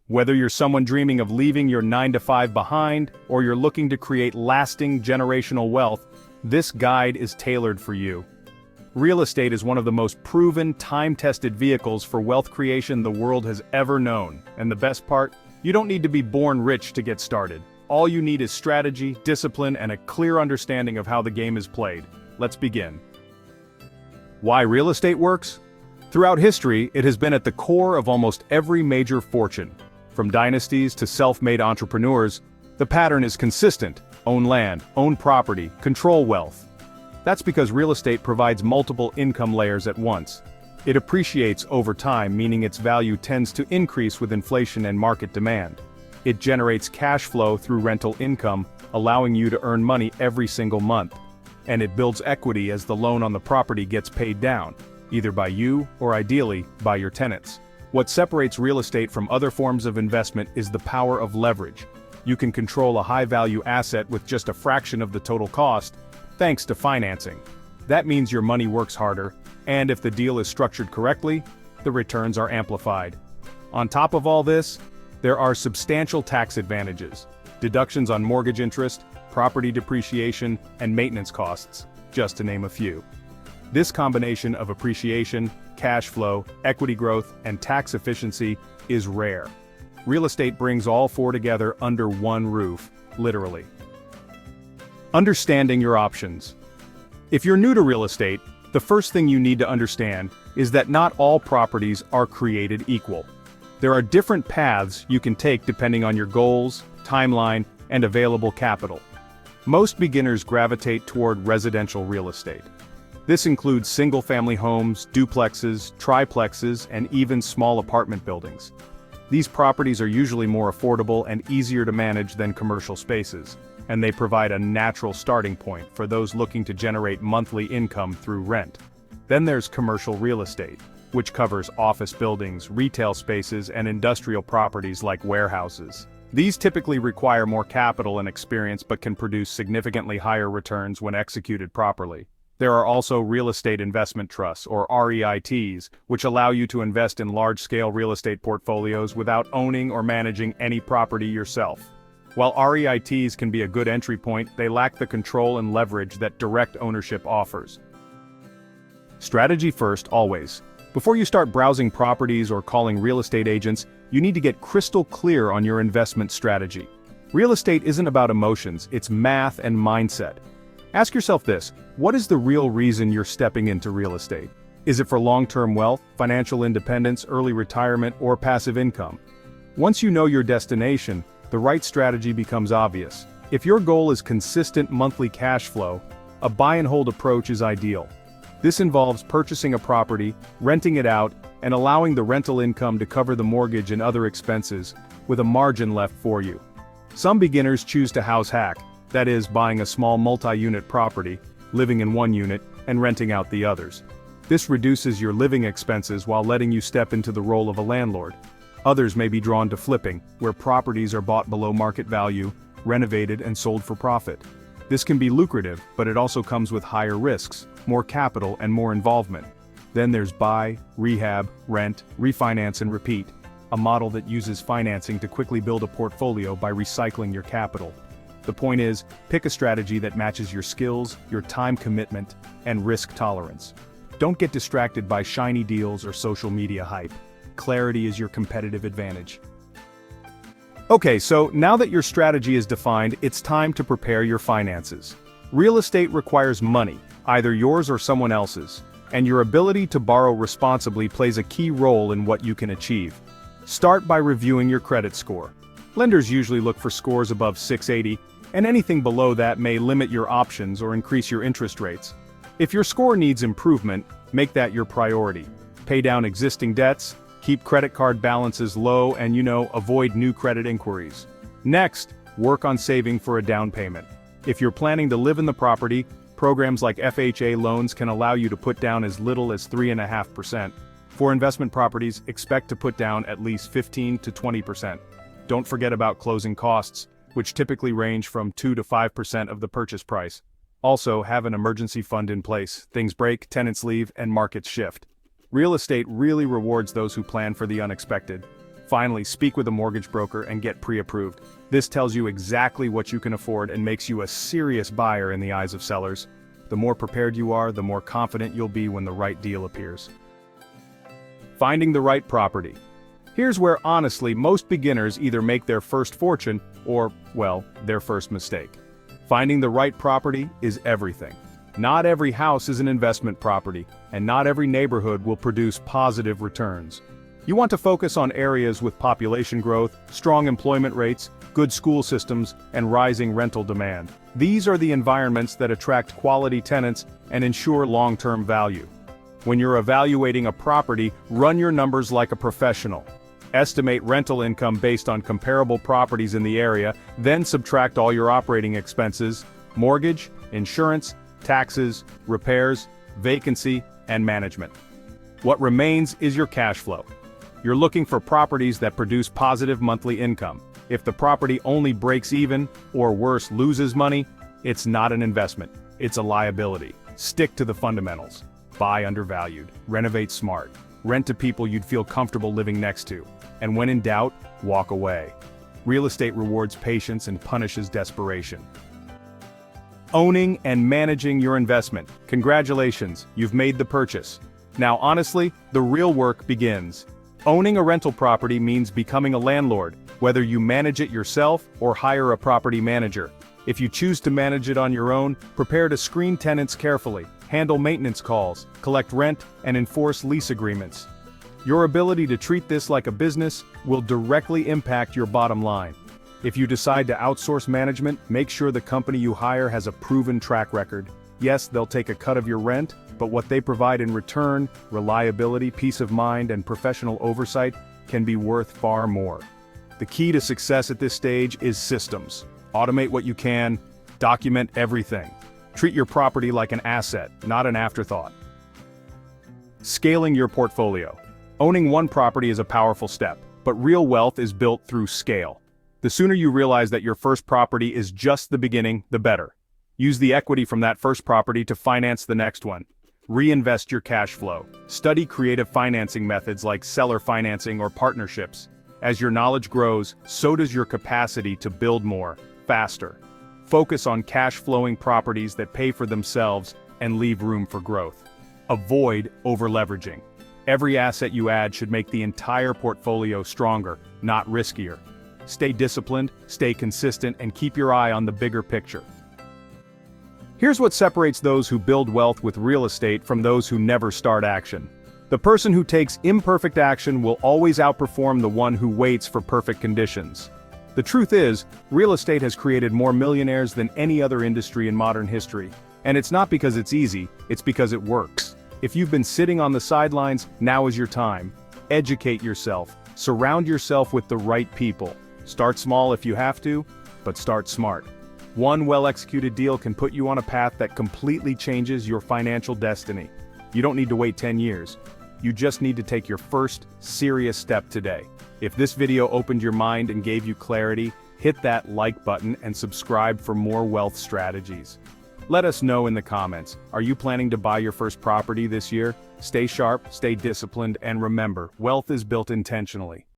Whether you're someone dreaming of leaving your 9-to-5 behind, or you're looking to create lasting generational wealth, this guide is tailored for you. Real estate is one of the most proven, time-tested vehicles for wealth creation the world has ever known. And the best part? You don't need to be born rich to get started. All you need is strategy, discipline, and a clear understanding of how the game is played. Let's begin. Why real estate works? Throughout history, it has been at the core of almost every major fortune. From dynasties to self-made entrepreneurs, the pattern is consistent: own land, own property, control wealth. That's because real estate provides multiple income layers at once. It appreciates over time, meaning its value tends to increase with inflation and market demand. It generates cash flow through rental income, allowing you to earn money every single month. And it builds equity as the loan on the property gets paid down, either by you or ideally by your tenants. What separates real estate from other forms of investment is the power of leverage. You can control a high-value asset with just a fraction of the total cost, thanks to financing. That means your money works harder, and if the deal is structured correctly, the returns are amplified. On top of all this, there are substantial tax advantages: deductions on mortgage interest, property depreciation, and maintenance costs, just to name a few. This combination of appreciation, cash flow, equity growth, and tax efficiency is rare. Real estate brings all four together under one roof, literally. Understanding your options. If you're new to real estate, the first thing you need to understand is that not all properties are created equal. There are different paths you can take depending on your goals, timeline, and available capital. Most beginners gravitate toward residential real estate. This includes single-family homes, duplexes, triplexes, and even small apartment buildings. These properties are usually more affordable and easier to manage than commercial spaces, and they provide a natural starting point for those looking to generate monthly income through rent. Then there's commercial real estate, which covers office buildings, retail spaces, and industrial properties like warehouses. These typically require more capital and experience but can produce significantly higher returns when executed properly. There are also real estate investment trusts, or REITs, which allow you to invest in large-scale real estate portfolios without owning or managing any property yourself. While REITs can be a good entry point, they lack the control and leverage that direct ownership offers. Strategy first, always. Before you start browsing properties or calling real estate agents, you need to get crystal clear on your investment strategy. Real estate isn't about emotions, it's math and mindset. Ask yourself this: what is the real reason you're stepping into real estate? Is it for long-term wealth, financial independence, early retirement, or passive income? Once you know your destination, the right strategy becomes obvious. If your goal is consistent monthly cash flow, a buy-and-hold approach is ideal. This involves purchasing a property, renting it out, and allowing the rental income to cover the mortgage and other expenses, with a margin left for you. Some beginners choose to house hack, that is, buying a small multi-unit property, living in one unit, and renting out the others. This reduces your living expenses while letting you step into the role of a landlord. Others may be drawn to flipping, where properties are bought below market value, renovated, and sold for profit. This can be lucrative, but it also comes with higher risks, more capital, and more involvement. Then there's buy, rehab, rent, refinance, and repeat, a model that uses financing to quickly build a portfolio by recycling your capital. The point is, pick a strategy that matches your skills, your time commitment, and risk tolerance. Don't get distracted by shiny deals or social media hype. Clarity is your competitive advantage. Okay, so now that your strategy is defined, it's time to prepare your finances. Real estate requires money, either yours or someone else's, and your ability to borrow responsibly plays a key role in what you can achieve. Start by reviewing your credit score. Lenders usually look for scores above 680, and anything below that may limit your options or increase your interest rates. If your score needs improvement, make that your priority. Pay down existing debts, keep credit card balances low, and avoid new credit inquiries. Next, work on saving for a down payment. If you're planning to live in the property, programs like FHA loans can allow you to put down as little as 3.5%. For investment properties, expect to put down at least 15 to 20%. Don't forget about closing costs, which typically range from 2 to 5% of the purchase price. Also, have an emergency fund in place. Things break, tenants leave, and markets shift. Real estate really rewards those who plan for the unexpected. Finally, speak with a mortgage broker and get pre-approved. This tells you exactly what you can afford and makes you a serious buyer in the eyes of sellers. The more prepared you are, the more confident you'll be when the right deal appears. Finding the right property. Here's where honestly most beginners either make their first fortune or, well, their first mistake. Finding the right property is everything. Not every house is an investment property, and not every neighborhood will produce positive returns. You want to focus on areas with population growth, strong employment rates, good school systems, and rising rental demand. These are the environments that attract quality tenants and ensure long-term value. When you're evaluating a property, run your numbers like a professional. Estimate rental income based on comparable properties in the area, then subtract all your operating expenses, mortgage, insurance, taxes, repairs, vacancy, and management. What remains is your cash flow. You're looking for properties that produce positive monthly income. If the property only breaks even, or worse, loses money, it's not an investment, it's a liability. Stick to the fundamentals. Buy undervalued, renovate smart, rent to people you'd feel comfortable living next to, and when in doubt, walk away. Real estate rewards patience and punishes desperation. Owning and managing your investment. Congratulations, you've made the purchase. Now honestly, the real work begins. Owning a rental property means becoming a landlord, whether you manage it yourself or hire a property manager. If you choose to manage it on your own, prepare to screen tenants carefully, handle maintenance calls, collect rent, and enforce lease agreements. Your ability to treat this like a business will directly impact your bottom line. If you decide to outsource management, make sure the company you hire has a proven track record. Yes, they'll take a cut of your rent, but what they provide in return, reliability, peace of mind, and professional oversight, can be worth far more. The key to success at this stage is systems. Automate what you can, document everything. Treat your property like an asset, not an afterthought. Scaling your portfolio. Owning one property is a powerful step, but real wealth is built through scale. The sooner you realize that your first property is just the beginning, the better. Use the equity from that first property to finance the next one. Reinvest your cash flow. Study creative financing methods like seller financing or partnerships. As your knowledge grows, so does your capacity to build more, faster. Focus on cash-flowing properties that pay for themselves and leave room for growth. Avoid over-leveraging. Every asset you add should make the entire portfolio stronger, not riskier. Stay disciplined, stay consistent, and keep your eye on the bigger picture. Here's what separates those who build wealth with real estate from those who never start action. The person who takes imperfect action will always outperform the one who waits for perfect conditions. The truth is, real estate has created more millionaires than any other industry in modern history. And it's not because it's easy, it's because it works. If you've been sitting on the sidelines, now is your time. Educate yourself. Surround yourself with the right people. Start small if you have to, but start smart. One well-executed deal can put you on a path that completely changes your financial destiny. You don't need to wait 10 years. You just need to take your first serious step today. If this video opened your mind and gave you clarity, hit that like button and subscribe for more wealth strategies. Let us know in the comments, are you planning to buy your first property this year? Stay sharp, stay disciplined, and remember, wealth is built intentionally.